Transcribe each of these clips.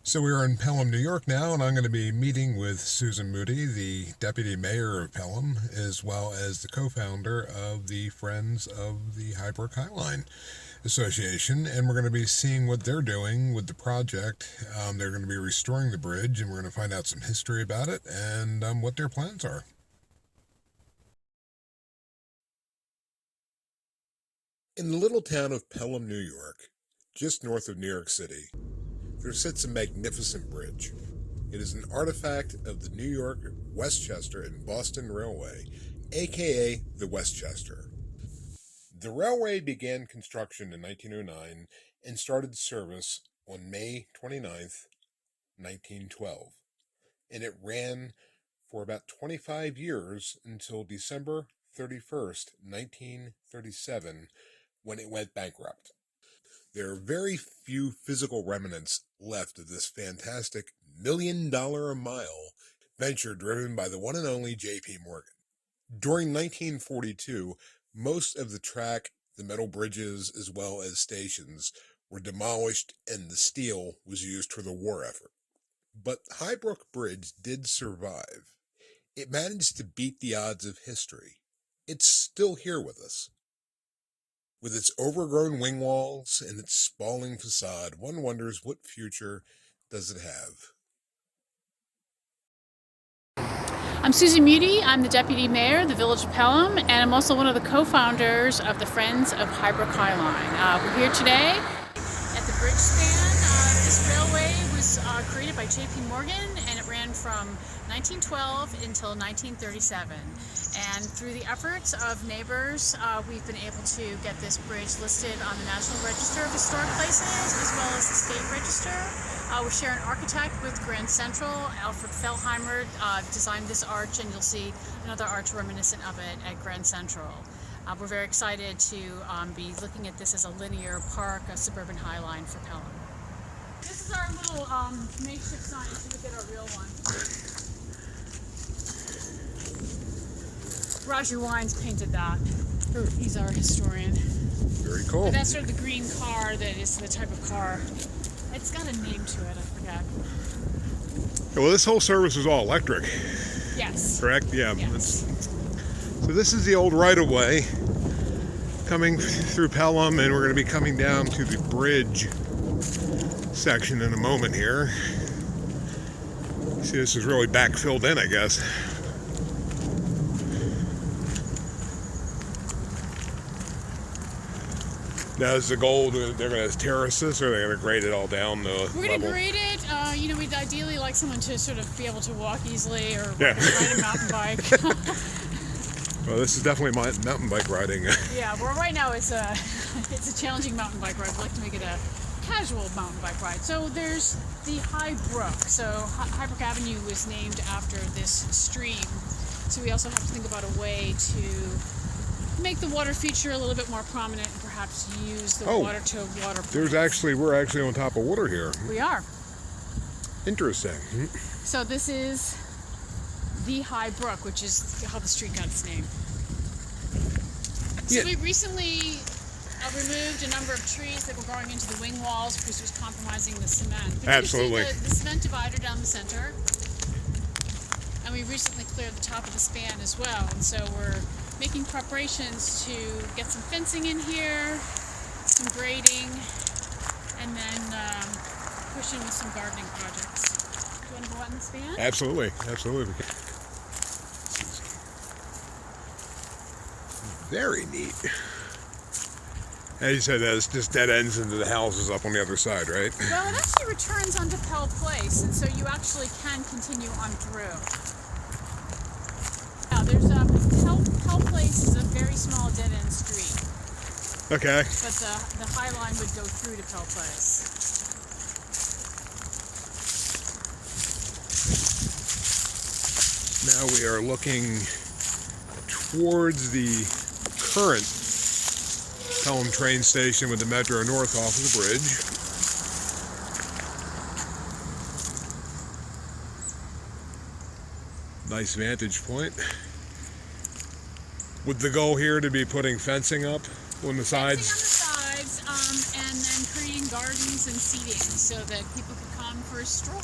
So we are in Pelham, New York now, and I'm going to be meeting with Susan Moody, the Deputy Mayor of Pelham, as well as the co-founder of the Friends of the Highbrook Highline Association, and we're going to be seeing what they're doing with the project. They're going to be restoring the bridge, and we're going to find out some history about it and what their plans are. In the little town of Pelham, New York, just north of New York City, there sits a magnificent bridge. It is an artifact of the New York, Westchester and Boston Railway, aka the Westchester. The railway began construction in 1909 and started service on May 29th, 1912, and it ran for about 25 years until December 31st, 1937, when it went bankrupt. There are very few physical remnants left of this fantastic $1 million a mile venture driven by the one and only J.P. Morgan. During 1942, most of the track, the metal bridges, as well as stations were demolished and the steel was used for the war effort. But Highbrook Bridge did survive. It managed to beat the odds of history. It's still here with us. With its overgrown wing walls and its sprawling facade, one wonders what future does it have. I'm Susan Moody. I'm the Deputy Mayor of the Village of Pelham, and I'm also one of the co-founders of the Friends of Highbrook Highline. We're here today at the bridge span. This railway was created by J.P. Morgan, and it ran from 1912 until 1937. And through the efforts of neighbors, we've been able to get this bridge listed on the National Register of Historic Places as well as the State Register. We share an architect with Grand Central. Alfred Fellheimer designed this arch, and you'll see another arch reminiscent of it at Grand Central. We're very excited to be looking at this as a linear park, a suburban highline for Pelham. This is our little makeshift sign until we get our real one. Roger Wines painted that. He's our historian. Very cool. But that's sort of the green car that is the type of car. It's got a name to it, I forgot. Well, this whole service is all electric. Yes. Correct? Yeah. Yes. So this is the old right-of-way coming through Pelham, and we're going to be coming down to the bridge section in a moment here. See, this is really backfilled in, I guess. Now, is the goal they're going to terrace this, or they're going to grade it all down the level? We're going to grade it. We'd ideally like someone to sort of be able to walk easily or Yeah. ride a mountain bike. Well, this is definitely mountain bike riding. Yeah, well, right now it's a challenging mountain bike ride. We'd like to make it a casual mountain bike ride. So there's the Highbrook. So Highbrook Avenue was named after this stream. So we also have to think about a way to make the water feature a little bit more prominent and perhaps use the water to water plants. We're actually on top of water here. We are. Interesting. So this is the Highbrook, which is how the street got its name. So we recently removed a number of trees that were growing into the wing walls because it was compromising the cement. But Absolutely. you see the cement divider down the center. And we recently cleared the top of the span as well. And so we're making preparations to get some fencing in here, some grading, and then push in with some gardening projects. Do you want to go out in the span? Absolutely. Very neat. As you said, that just dead ends into the houses up on the other side, right? Well, it actually returns onto Pell Place, and so you actually can continue on through. Now, there's Pell Place is a very small dead-end street. Okay. But the High Line would go through to Pell Place. Now we are looking towards the current Pelham train station with the Metro North off of the bridge. Nice vantage point. With the goal here to be putting fencing up on the sides. Fencing on the sides, and then creating gardens and seating so that people could come for a stroll.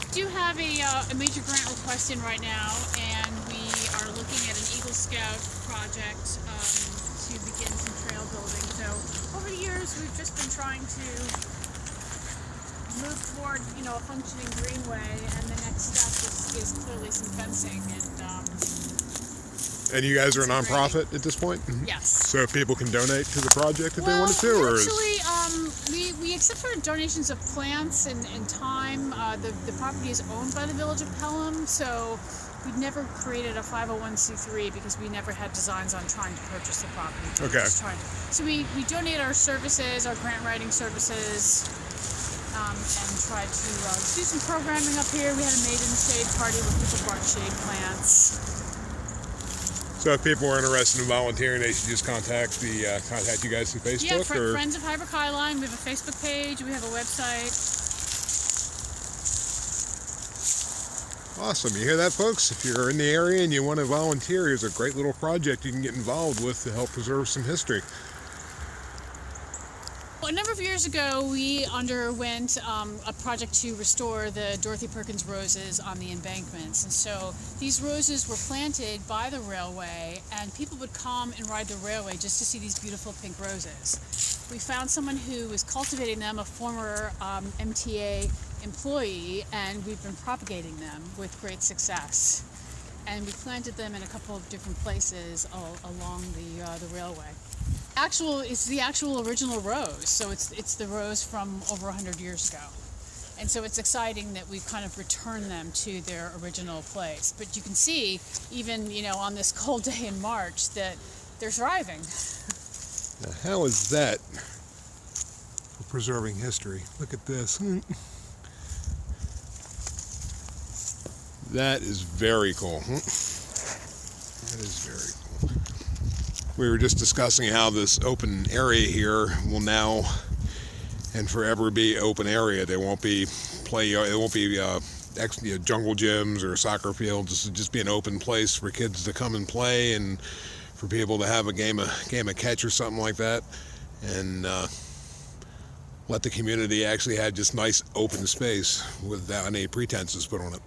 We do have a major grant request in right now, and we are looking at an Eagle Scout project to begin some trail building. So over the years, we've just been trying to move toward, a functioning greenway, and the next step is clearly some fencing. And you guys are a nonprofit at this point? Yes. So if people can donate to the project if they wanted to, or actually, we accept sort of donations of plants and time. The property is owned by the Village of Pelham, so we never created a 501c3 because we never had designs on trying to purchase the property. Okay. So we donate our services, our grant writing services, and try to do some programming up here. We had a Made in the Shade party where people brought shade plants. So if people are interested in volunteering, they should just contact you guys through Facebook? Yeah, or? Friends of Highbrook Highline. We have a Facebook page. We have a website. Awesome. You hear that, folks? If you're in the area and you want to volunteer, here's a great little project you can get involved with to help preserve some history. Well, a number of years ago, we underwent a project to restore the Dorothy Perkins roses on the embankments. And so these roses were planted by the railway, and people would come and ride the railway just to see these beautiful pink roses. We found someone who was cultivating them, a former MTA employee, and we've been propagating them with great success. And we planted them in a couple of different places along the railway. It's the actual original rose, so it's the rose from over 100 years ago. And so it's exciting that we've kind of returned them to their original place. But you can see, even on this cold day in March, that they're thriving. Now, how is that for preserving history? Look at this. That is very cool. That is very cool. We were just discussing how this open area here will now and forever be open area. There won't be jungle gyms or soccer fields. This will just be an open place for kids to come and play, and for people to have a game of catch or something like that, and let the community actually have just nice open space without any pretenses put on it.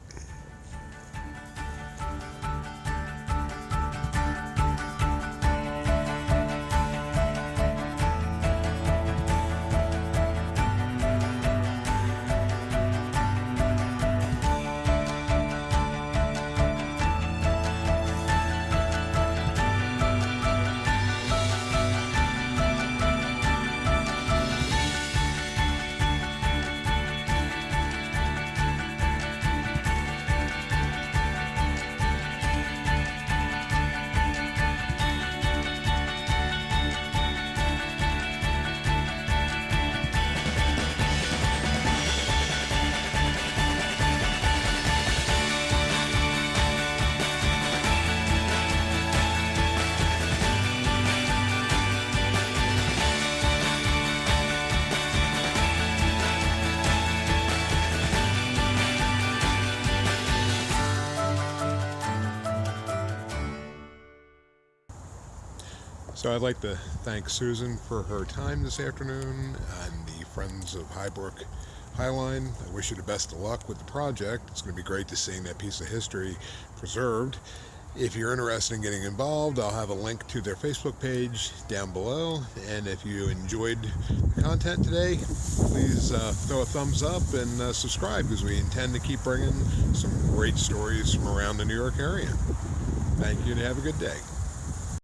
So I'd like to thank Susan for her time this afternoon and the Friends of Highbrook Highline. I wish you the best of luck with the project. It's going to be great to seeing that piece of history preserved. If you're interested in getting involved, I'll have a link to their Facebook page down below. And if you enjoyed the content today, please throw a thumbs up and subscribe, because we intend to keep bringing some great stories from around the New York area. Thank you and have a good day.